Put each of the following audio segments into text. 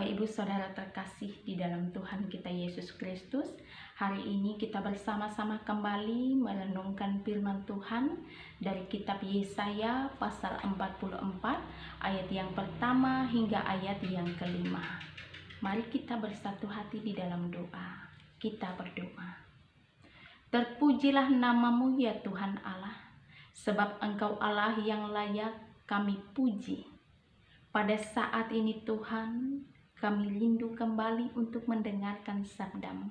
Bapak Ibu Saudara terkasih di dalam Tuhan kita Yesus Kristus, hari ini kita bersama-sama kembali merenungkan firman Tuhan dari kitab Yesaya pasal 44 ayat yang pertama hingga ayat yang kelima. Mari kita bersatu hati di dalam doa. Kita berdoa. Terpujilah namamu ya Tuhan Allah, sebab Engkau Allah yang layak kami puji. Pada saat ini Tuhan, kami rindu kembali untuk mendengarkan sabda-Mu.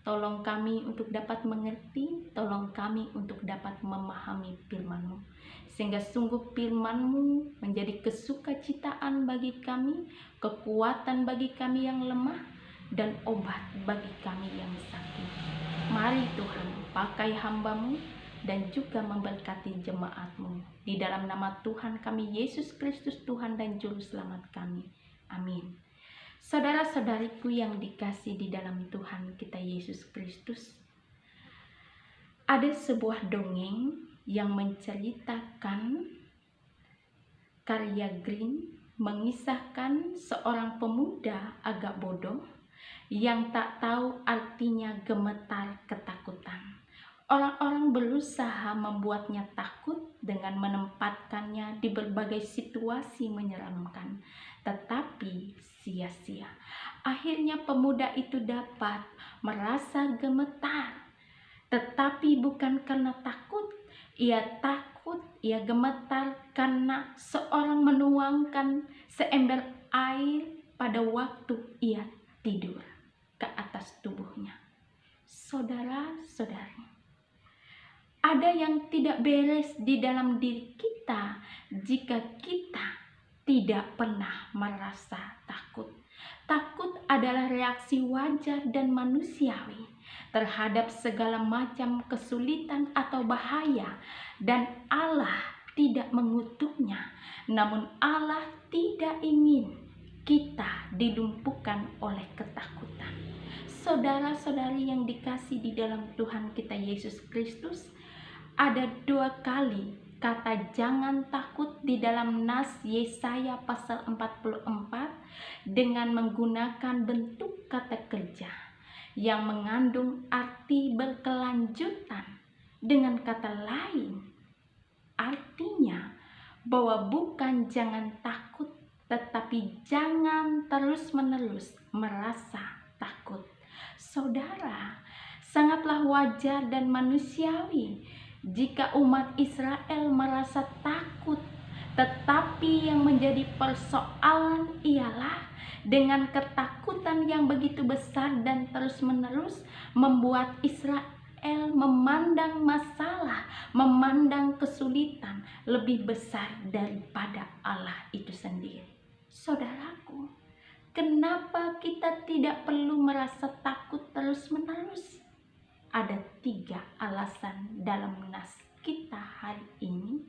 Tolong kami untuk dapat mengerti, tolong kami untuk dapat memahami firman-Mu. Sehingga sungguh firman-Mu menjadi kesukacitaan bagi kami, kekuatan bagi kami yang lemah, dan obat bagi kami yang sakit. Mari Tuhan, pakai hamba-Mu dan juga memberkati jemaat-Mu. Di dalam nama Tuhan kami Yesus Kristus, Tuhan dan Juru Selamat kami. Amin. Saudara-saudariku yang dikasih di dalam Tuhan kita Yesus Kristus, ada sebuah dongeng yang menceritakan karya Green, mengisahkan seorang pemuda agak bodoh yang tak tahu artinya gemetar ketakutan. Orang-orang berusaha membuatnya takut dengan menempatkannya di berbagai situasi menyeramkan, tetapi sia-sia. Akhirnya pemuda itu dapat merasa gemetar, tetapi bukan karena takut. Ia gemetar karena seorang menuangkan seember air pada waktu ia tidur ke atas tubuhnya. Saudara-saudari, ada yang tidak beres di dalam diri kita jika kita tidak pernah merasa takut. Takut adalah reaksi wajar dan manusiawi terhadap segala macam kesulitan atau bahaya, dan Allah tidak mengutuknya. Namun Allah tidak ingin kita dilumpuhkan oleh ketakutan. Saudara-saudari yang dikasih di dalam Tuhan kita Yesus Kristus, ada 2 kali kata jangan takut di dalam nas Yesaya pasal 44 dengan menggunakan bentuk kata kerja yang mengandung arti berkelanjutan. Dengan kata lain, artinya bahwa bukan jangan takut, tetapi jangan terus-menerus merasa takut. Saudara, sangatlah wajar dan manusiawi jika umat Israel merasa takut, tetapi yang menjadi persoalan ialah dengan ketakutan yang begitu besar dan terus-menerus membuat Israel memandang masalah, memandang kesulitan lebih besar daripada Allah itu sendiri. Saudaraku, kenapa kita tidak perlu merasa takut terus-menerus? Ada 3 alasan dalam nas kita hari ini.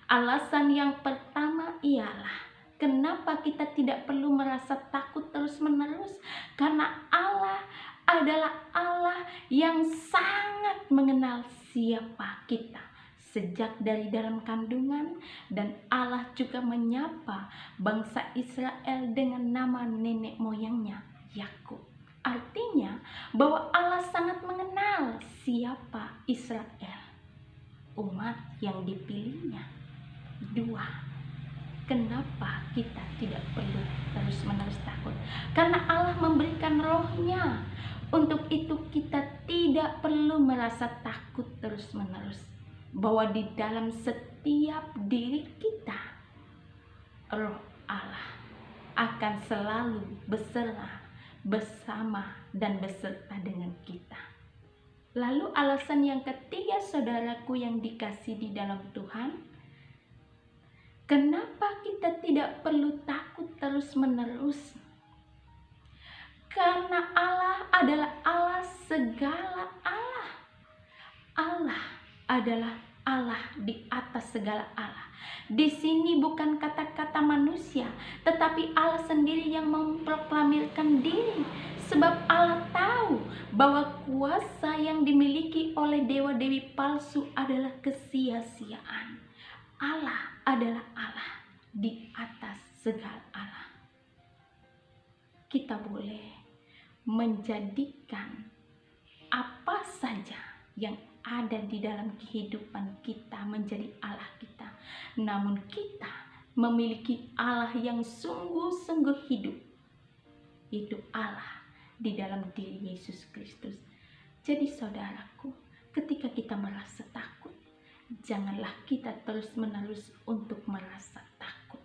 Alasan yang pertama ialah kenapa kita tidak perlu merasa takut terus-menerus? Karena Allah adalah Allah yang sangat mengenal siapa kita sejak dari dalam kandungan, dan Allah juga menyapa bangsa Israel dengan nama nenek moyangnya, Yakub. Artinya bahwa Allah sangat mengenal siapa Israel, umat yang dipilihnya. 2, kenapa kita tidak perlu terus-menerus takut? Karena Allah memberikan rohnya. Untuk itu kita tidak perlu merasa takut terus-menerus, bahwa di dalam setiap diri kita roh Allah akan selalu bersama dan beserta dengan kita. Lalu alasan yang ketiga, saudaraku yang dikasih di dalam Tuhan, kenapa kita tidak perlu takut terus-menerus? Karena Allah adalah Allah segala Allah. Allah adalah Allah di atas segala Allah. Di sini bukan kata-kata manusia, tetapi Allah sendiri yang memproklamirkan diri. Sebab Allah tahu bahwa kuasa yang dimiliki oleh dewa-dewi palsu adalah kesia-siaan. Allah adalah Allah di atas segala Allah. kita boleh menjadikan apa saja yang ada di dalam kehidupan kita menjadi Allah kita. Namun kita memiliki Allah yang sungguh-sungguh hidup, yaitu Allah di dalam diri Yesus Kristus. Jadi saudaraku, ketika kita merasa takut, janganlah kita terus-menerus untuk merasa takut.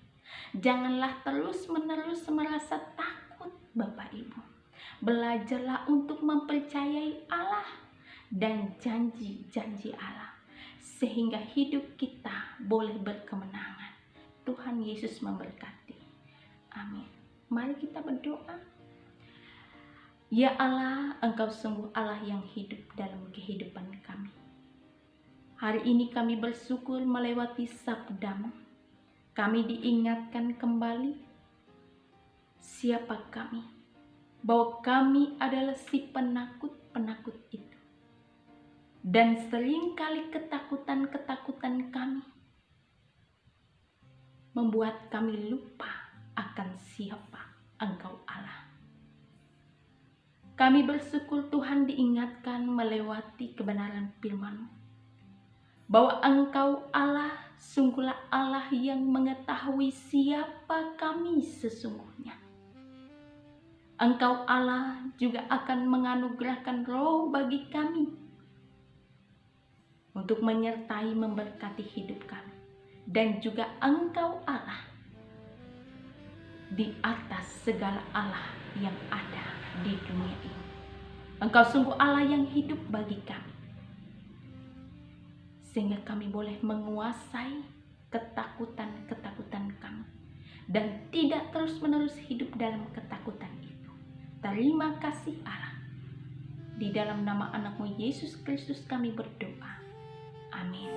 Janganlah terus-menerus merasa takut, Bapak Ibu. Belajarlah untuk mempercayai Allah dan janji-janji Allah, sehingga hidup kita boleh berkemenangan. Tuhan Yesus memberkati. Amin. Mari kita berdoa. Ya Allah, Engkau sungguh Allah yang hidup dalam kehidupan kami. Hari ini kami bersyukur melewati sabda-Mu. Kami diingatkan kembali siapa kami, bahwa kami adalah si penakut-penakut itu. Dan seringkali ketakutan-ketakutan kami membuat kami lupa akan siapa Engkau Allah. Kami bersyukur Tuhan diingatkan melewati kebenaran firman-Mu, bahwa Engkau Allah sungguhlah Allah yang mengetahui siapa kami sesungguhnya. Engkau Allah juga akan menganugerahkan roh bagi kami untuk menyertai memberkati hidup kami. Dan juga Engkau Allah di atas segala Allah yang ada di dunia ini. Engkau sungguh Allah yang hidup bagi kami, sehingga kami boleh menguasai ketakutan-ketakutan kami dan tidak terus-menerus hidup dalam ketakutan itu. Terima kasih Allah. Di dalam nama anak-Mu Yesus Kristus kami berdoa. Amin.